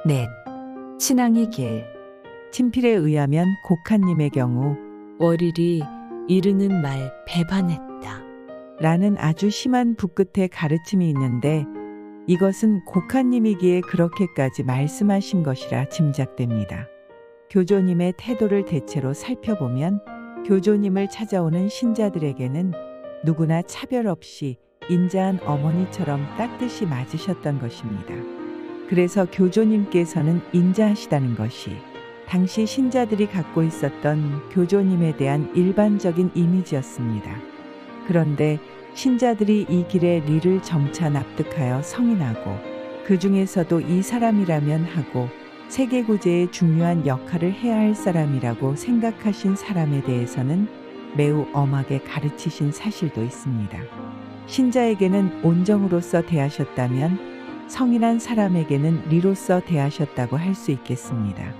넷. 신앙의 길. 친필에 의하면 곡한님의 경우 월일이 이르는 말 배반했다. 라는 아주 심한 붓끝의 가르침이 있는데 이것은 곡한님이기에 그렇게까지 말씀하신 것이라 짐작됩니다. 교조님의 태도를 대체로 살펴보면 교조님을 찾아오는 신자들에게는 누구나 차별 없이 인자한 어머니처럼 따뜻이 맞으셨던 것입니다. 그래서 교조님께서는 인자하시다는 것이 당시 신자들이 갖고 있었던 교조님에 대한 일반적인 이미지였습니다. 그런데 신자들이 이 길에 리를 점차 납득하여 성인하고 그 중에서도 이 사람이라면 하고 세계구제에 중요한 역할을 해야 할 사람이라고 생각하신 사람에 대해서는 매우 엄하게 가르치신 사실도 있습니다. 신자에게는 온정으로서 대하셨다면 성인한 사람에게는 리로서 대하셨다고 할 수 있겠습니다.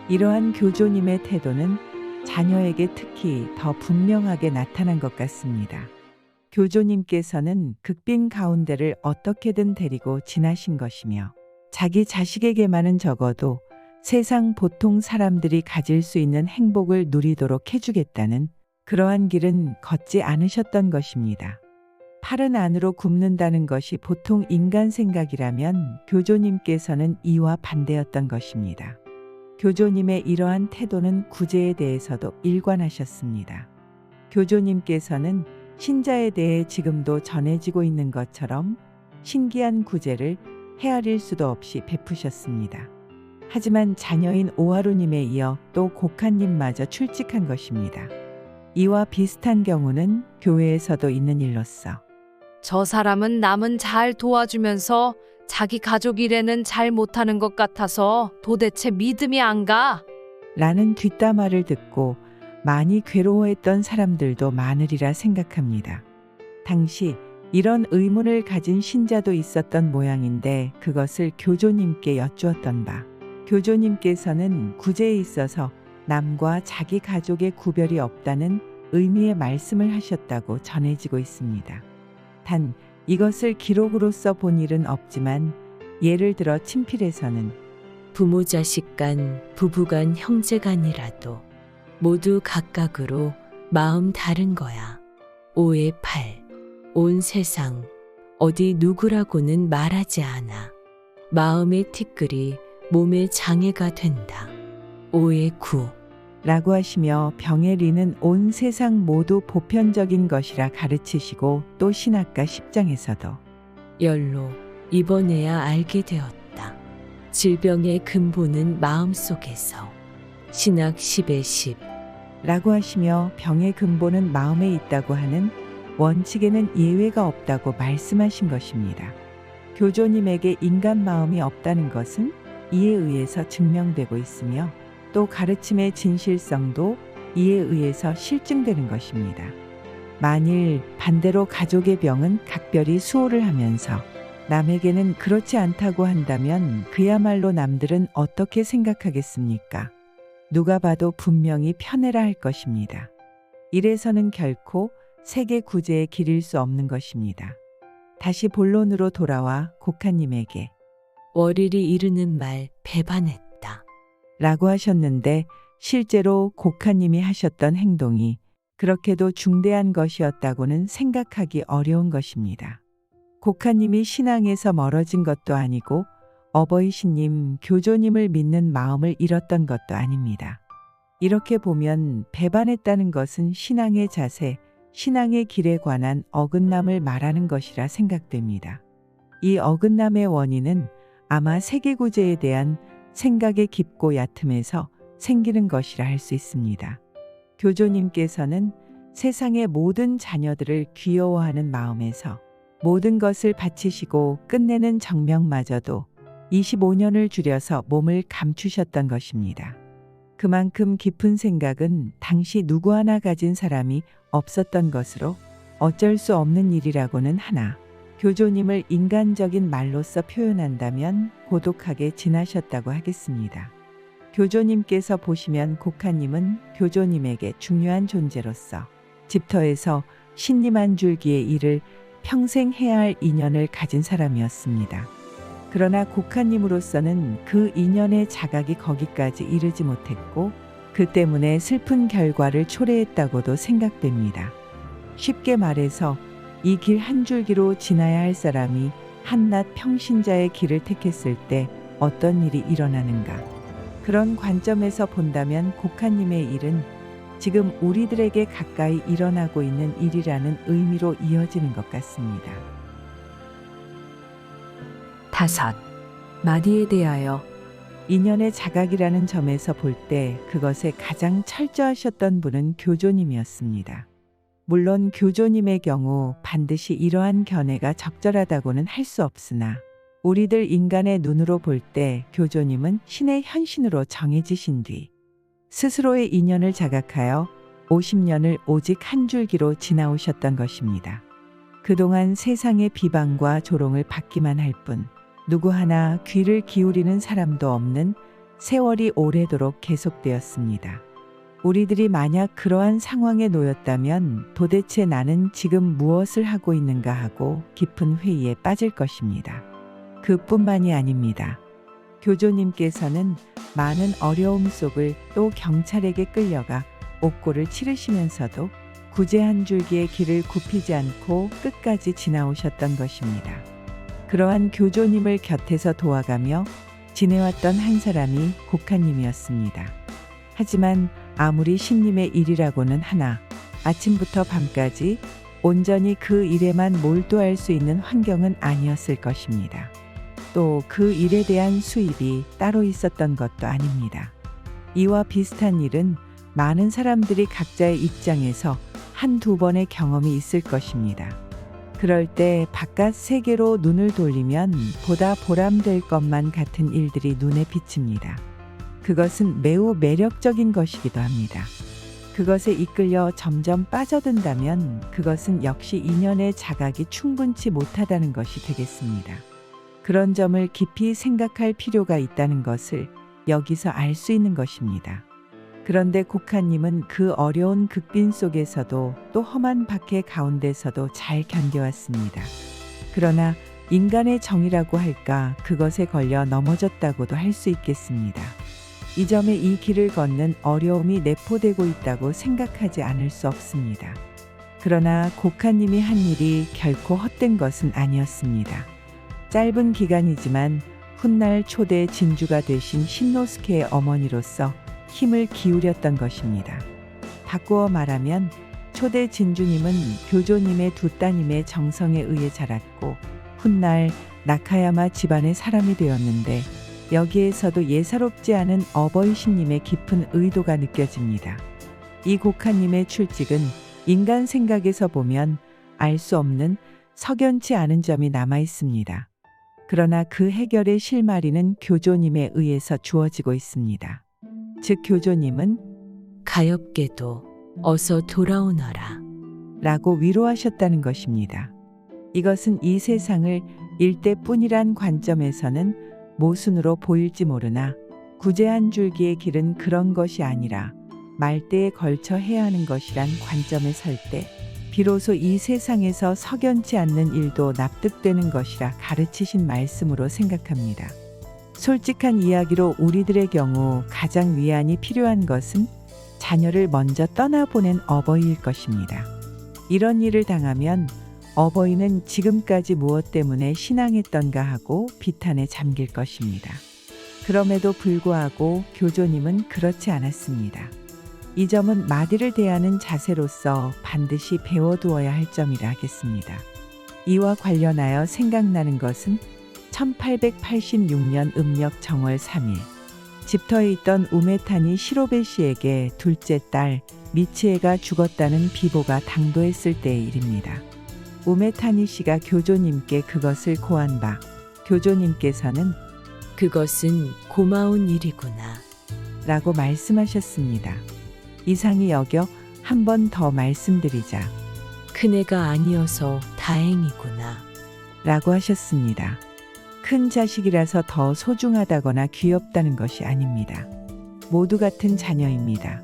이러한 교조님의 태도는 자녀에게 특히 더 분명하게 나타난 것 같습니다. 교조님께서는 극빈 가운데를 어떻게든 데리고 지나신 것이며 자기 자식에게만은 적어도 세상 보통 사람들이 가질 수 있는 행복을 누리도록 해주겠다는 그러한 길은 걷지 않으셨던 것입니다. 팔은 안으로 굽는다는 것이 보통 인간 생각이라면 교조님께서는 이와 반대였던 것입니다. 교조님의 이러한 태도는 구제에 대해서도 일관하셨습니다. 교조님께서는 신자에 대해 지금도 전해지고 있는 것처럼 신기한 구제를 헤아릴 수도 없이 베푸셨습니다. 하지만 자녀인 오하루님에 이어 또 곡한님마저 출직한 것입니다. 이와 비슷한 경우는 교회에서도 있는 일로서 저 사람은 남은 잘 도와주면서 자기 가족 일에는 잘 못하는 것 같아서 도대체 믿음이 안 가. 라는 뒷담화를 듣고 많이 괴로워했던 사람들도 많으리라 생각합니다. 당시 이런 의문을 가진 신자도 있었던 모양인데 그것을 교조님께 여쭈었던 바 교조님께서는 구제에 있어서 남과 자기 가족의 구별이 없다는 의미의 말씀을 하셨다고 전해지고 있습니다. 단 이것을 기록으로써 본 일은 없지만 예를 들어 친필에서는 부모 자식 간, 부부 간, 형제 간이라도 모두 각각으로 마음 다른 거야. 5의 8. 온 세상 어디 누구라고는 말하지 않아. 마음의 티끌이 몸의 장애가 된다. 5의 9. 라고 하시며 병의 리는 온 세상 모두 보편적인 것이라 가르치시고 또 신학가 10장에서도 열로 이번에야 알게 되었다. 질병의 근본은 마음속에서. 신학 10의 10. 라고 하시며 병의 근본은 마음에 있다고 하는 원칙에는 예외가 없다고 말씀하신 것입니다. 교조님에게 인간 마음이 없다는 것은 이에 의해서 증명되고 있으며 또 가르침의 진실성도 이에 의해서 실증되는 것입니다. 만일 반대로 가족의 병은 각별히 수호를 하면서 남에게는 그렇지 않다고 한다면 그야말로 남들은 어떻게 생각하겠습니까? 누가 봐도 분명히 편애라 할 것입니다. 이래서는 결코 세계 구제에 기릴 수 없는 것입니다. 다시 본론으로 돌아와 곡한님에게 월일이 이르는 말 배반했다. 라고 하셨는데 실제로 곡한님이 하셨던 행동이 그렇게도 중대한 것이었다고는 생각하기 어려운 것입니다. 곡한님이 신앙에서 멀어진 것도 아니고 어버이 신님, 교조님을 믿는 마음을 잃었던 것도 아닙니다. 이렇게 보면 배반했다는 것은 신앙의 자세, 신앙의 길에 관한 어긋남을 말하는 것이라 생각됩니다. 이 어긋남의 원인은 아마 세계구제에 대한 생각의 깊고 얕음에서 생기는 것이라 할 수 있습니다. 교조님께서는 세상의 모든 자녀들을 귀여워하는 마음에서 모든 것을 바치시고 끝내는 정명마저도 25년을 줄여서 몸을 감추셨던 것입니다. 그만큼 깊은 생각은 당시 누구 하나 가진 사람이 없었던 것으로 어쩔 수 없는 일이라고는 하나 교조님을 인간적인 말로써 표현한다면 고독하게 지나셨다고 하겠습니다. 교조님께서 보시면 곡한님은 교조님에게 중요한 존재로서 집터에서 신님 한 줄기의 일을 평생 해야 할 인연을 가진 사람이었습니다. 그러나 고카님으로서는 그 인연의 자각이 거기까지 이르지 못했고 그 때문에 슬픈 결과를 초래했다고도 생각됩니다. 쉽게 말해서 이 길 한 줄기로 지나야 할 사람이 한낱 평신자의 길을 택했을 때 어떤 일이 일어나는가. 그런 관점에서 본다면 고카님의 일은 지금 우리들에게 가까이 일어나고 있는 일이라는 의미로 이어지는 것 같습니다. 5. 마디에 대하여 인연의 자각이라는 점에서 볼 때 그것에 가장 철저하셨던 분은 교조님이었습니다. 물론 교조님의 경우 반드시 이러한 견해가 적절하다고는 할 수 없으나 우리들 인간의 눈으로 볼 때 교조님은 신의 현신으로 정해지신 뒤 스스로의 인연을 자각하여 50년을 오직 한 줄기로 지나오셨던 것입니다. 그동안 세상의 비방과 조롱을 받기만 할 뿐 누구 하나 귀를 기울이는 사람도 없는 세월이 오래도록 계속되었습니다. 우리들이 만약 그러한 상황에 놓였다면 도대체 나는 지금 무엇을 하고 있는가 하고 깊은 회의에 빠질 것입니다. 그뿐만이 아닙니다. 교조님께서는 많은 어려움 속을 또 경찰에게 끌려가 옥고를 치르시면서도 구제 한 줄기의 길을 굽히지 않고 끝까지 지나오셨던 것입니다. 그러한 교조님을 곁에서 도와가며 지내왔던 한 사람이 고카님이었습니다. 하지만 아무리 신님의 일이라고는 하나 아침부터 밤까지 온전히 그 일에만 몰두할 수 있는 환경은 아니었을 것입니다. 또 그 일에 대한 수입이 따로 있었던 것도 아닙니다. 이와 비슷한 일은 많은 사람들이 각자의 입장에서 한두 번의 경험이 있을 것입니다. 그럴 때 바깥 세계로 눈을 돌리면 보다 보람될 것만 같은 일들이 눈에 비칩니다. 그것은 매우 매력적인 것이기도 합니다. 그것에 이끌려 점점 빠져든다면 그것은 역시 인연의 자각이 충분치 못하다는 것이 되겠습니다. 그런 점을 깊이 생각할 필요가 있다는 것을 여기서 알 수 있는 것입니다. 그런데 고카님은 그 어려운 극빈 속에서도 또 험한 박해 가운데서도 잘 견뎌왔습니다. 그러나 인간의 정이라고 할까 그것에 걸려 넘어졌다고도 할 수 있겠습니다. 이 점에 이 길을 걷는 어려움이 내포되고 있다고 생각하지 않을 수 없습니다. 그러나 고카님이 한 일이 결코 헛된 것은 아니었습니다. 짧은 기간이지만 훗날 초대 진주가 되신 신노스케의 어머니로서 힘을 기울였던 것입니다. 바꾸어 말하면 초대 진주님은 교조님의 두 따님의 정성에 의해 자랐고 훗날 나카야마 집안의 사람이 되었는데 여기에서도 예사롭지 않은 어버이 신님의 깊은 의도가 느껴집니다. 이 고카님의 출직은 인간 생각에서 보면 알 수 없는 석연치 않은 점이 남아 있습니다. 그러나 그 해결의 실마리는 교조님에 의해서 주어지고 있습니다. 즉 교조님은 가엾게도 어서 돌아오너라 라고 위로하셨다는 것입니다. 이것은 이 세상을 일대뿐이란 관점에서는 모순으로 보일지 모르나 구제 한 줄기의 길은 그런 것이 아니라 말대에 걸쳐 해야 하는 것이란 관점에 설 때 비로소 이 세상에서 석연치 않는 일도 납득되는 것이라 가르치신 말씀으로 생각합니다. 솔직한 이야기로 우리들의 경우 가장 위안이 필요한 것은 자녀를 먼저 떠나보낸 어버이일 것입니다. 이런 일을 당하면 어버이는 지금까지 무엇 때문에 신앙했던가 하고 비탄에 잠길 것입니다. 그럼에도 불구하고 교조님은 그렇지 않았습니다. 이 점은 마디를 대하는 자세로서 반드시 배워두어야 할 점이라 하겠습니다. 이와 관련하여 생각나는 것은 1886년 음력 정월 3일 집터에 있던 우메타니 시로베 씨에게 둘째 딸 미치에가 죽었다는 비보가 당도했을 때의 일입니다. 우메타니 씨가 교조님께 그것을 고한 바 교조님께서는 그것은 고마운 일이구나 라고 말씀하셨습니다. 이상히 여겨 한 번 더 말씀드리자 큰애가 아니어서 다행이구나 라고 하셨습니다. 큰 자식이라서 더 소중하다거나 귀엽다는 것이 아닙니다. 모두 같은 자녀입니다.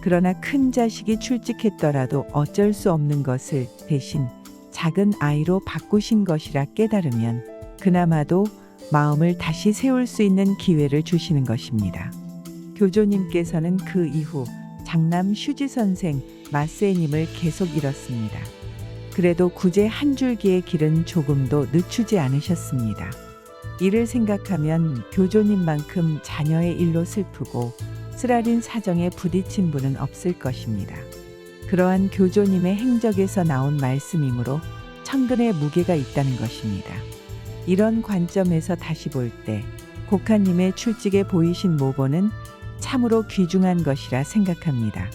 그러나 큰 자식이 출직했더라도 어쩔 수 없는 것을 대신 작은 아이로 바꾸신 것이라 깨달으면 그나마도 마음을 다시 세울 수 있는 기회를 주시는 것입니다. 교조님께서는 그 이후 장남 슈지 선생 마스에님을 계속 잃었습니다. 그래도 구제 한 줄기의 길은 조금도 늦추지 않으셨습니다. 이를 생각하면 교조님만큼 자녀의 일로 슬프고 쓰라린 사정에 부딪힌 분은 없을 것입니다. 그러한 교조님의 행적에서 나온 말씀이므로 천근의 무게가 있다는 것입니다. 이런 관점에서 다시 볼 때 곡한님의 출직에 보이신 모본은 참으로 귀중한 것이라 생각합니다.